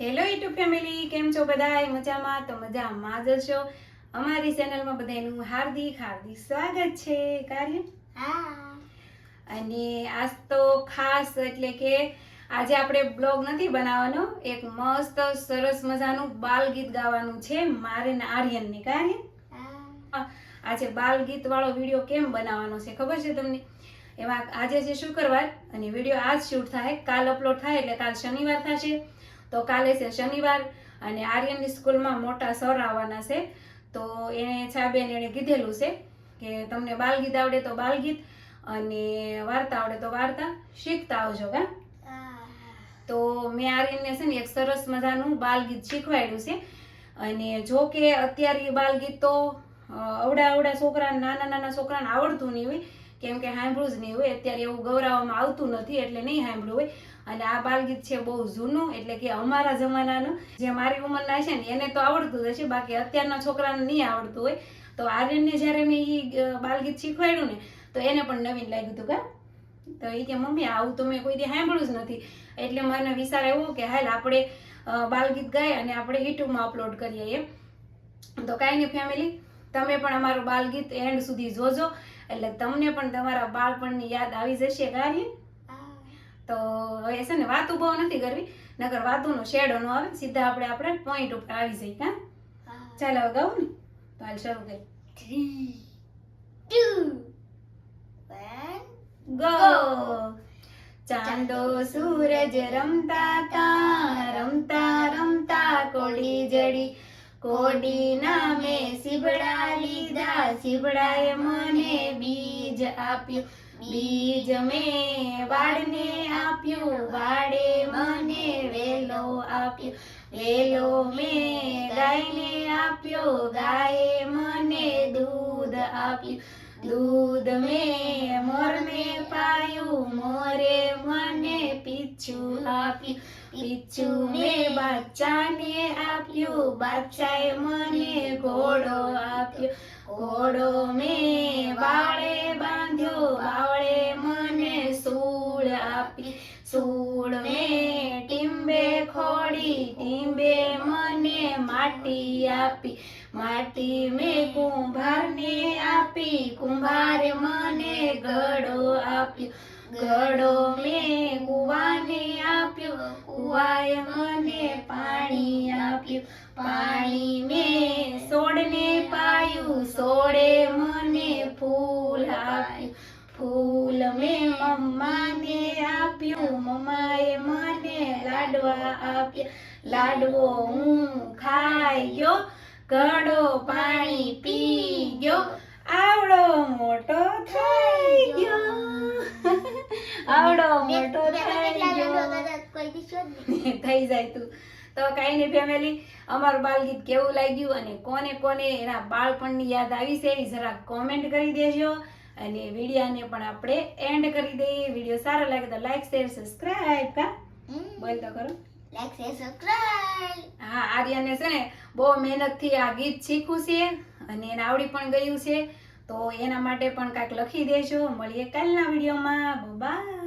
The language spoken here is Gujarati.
હેલો યુટ્યુબ ફેમિલી, કેમ છો બધા? મજામાં? તો મજામાં જ હશો. અમારી ચેનલમાં બધાનું હાર્દિક હાર્દિક સ્વાગત છે. કાર્ય અને આજ તો ખાસ એટલે કે આજે આપણે બ્લોગ નથી બનાવવાનો, એક મસ્ત સરસ મજાનું બાલ ગીત ગાવાનું છે મારે ને આર્યનને. કાર્ય આજે બાલ ગીત વાળો વિડીયો કેમ બનાવવાનો છે ખબર છે તમને? એમાં આજે છે શુક્રવાર અને વિડીયો આજ શૂટ થાય, કાલ અપલોડ થાય એટલે કાલ શનિવાર થશે. તો કાલે છે શનિવાર અને આર્યનની સ્કૂલમાં મોટા સર આવવાના છે. તો એને છાબેન એણે કીધેલું છે કે તમને બાલગીત આવડે તો બાલગીત અને વાર્તા આવડે તો વાર્તા શીખતા આવજો. તો મેં આર્યનને છે ને એક સરસ મજાનું બાલગીત શીખવાડ્યું છે. અને જો કે અત્યારે બાલગીત તો અવડા છોકરાને, નાના છોકરાને આવડતું નહીં હોય, કેમ કે સાંભળવું જ નહીં હોય. અત્યારે એવું ગૌરાવવામાં આવતું નથી એટલે નહીં સાંભળ્યું હોય. અને આ બાલગીત છે બહુ જૂનું, એટલે કે અમારા જમાનાનું. જે મારી ઉંમરના છે ને એને તો આવડતું જ હશે, બાકી અત્યારના છોકરાને નહીં આવડતું હોય. તો આર્યનને જ્યારે મેં એ બાલગીત શીખવાડ્યું ને તો એને પણ નવીન લાગ્યું હતું. તો એ કે મમ્મી આવું તો મેં કોઈ દી સાંભળ્યું જ નથી. એટલે મને વિચાર આવ્યો કે હાલ આપણે બાલગીત ગાય અને આપણે યુટ્યુબમાં અપલોડ કરીએ એમ. તો કાંઈ નહીં ફેમિલી, તમે પણ અમારું બાલગીત એન્ડ સુધી જોજો, એટલે તમને પણ તમારા બાળપણની યાદ આવી જશે. કાર્ય તો હવે છે ને વાતું બહુ નથી કરવી, નકર વાતુંનો શેડો નો આવે, સીધા આપણે પોઈન્ટ ઉપર આવી જઈએ. ચાલ હવે ગાવું ને, તો હાલ શરૂ કરી. 3, 2, 1 ગો. ચાંદો સૂરજ રમતા તા, રમતા રમતા કોડી જડી, કોડી નામે સીબડા લીધા, સીબડાએ મને બીજ આપ્યું, બીજ મેં વાડને આપ્યું, વાડે મને વેલો આપ્યો, વેલો મેં ગાયને આપ્યો, ગાયે મને દૂધ આપ્યું, દૂધ મેં મોરને પાયું, મોરે મને પીછું આપ્યું, પીછું મેં બાચાને આપ્યું, બાચાએ મને ઘોડો આપ્યો, ઘોડો મેં બાવળે બાંધ્યો, બાવળે મને સૂળ આપી, સૂળ મેં ટીંબે ખોડી, ટીંબે મને માટી આપી, માટી મેં કુંભારને આપી, કુંભારે મને ઘડો આપ્યો, ઘડો મેં કુવાને આપ્યો, કુવાએ મને પાણી આપ્યું, પાણી મેં છોડને પાયું, છોડે મને ફૂલ આપ્યું, ફૂલ મેં મમ્માને આપ્યું, મમ્માએ મને લાડવા આપ્યા, લાડવો હું ખાઈ ગયો, ઘડો પાણી પી ગયો, આવડો મોટો થઈ ગયો, આવડો મોટો થઈ ગયો. થઈ જાય તું. તો કાંઈ નહીં ફેમિલી, અમારું બાલગીત કેવું લાગ્યું અને કોને કોને એના બાળપણની યાદ આવી છે એ જરા કોમેન્ટ કરી દેજો. અને વિડીયાને પણ આપણે એન્ડ કરી દઈએ. વિડીયો સારો લાગે તો લાઈક, શેર, સબસ્ક્રાઇબ. બોલ તો કરો. Like, share, subscribe. હા, આર્યને છે ને બહુ મહેનતથી આ ગીત શીખવું છે અને એને આવડી પણ ગયું છે. તો એના માટે પણ કાંઈક લખી દેજો. મળીએ કાલના વિડીયોમાં. બાય.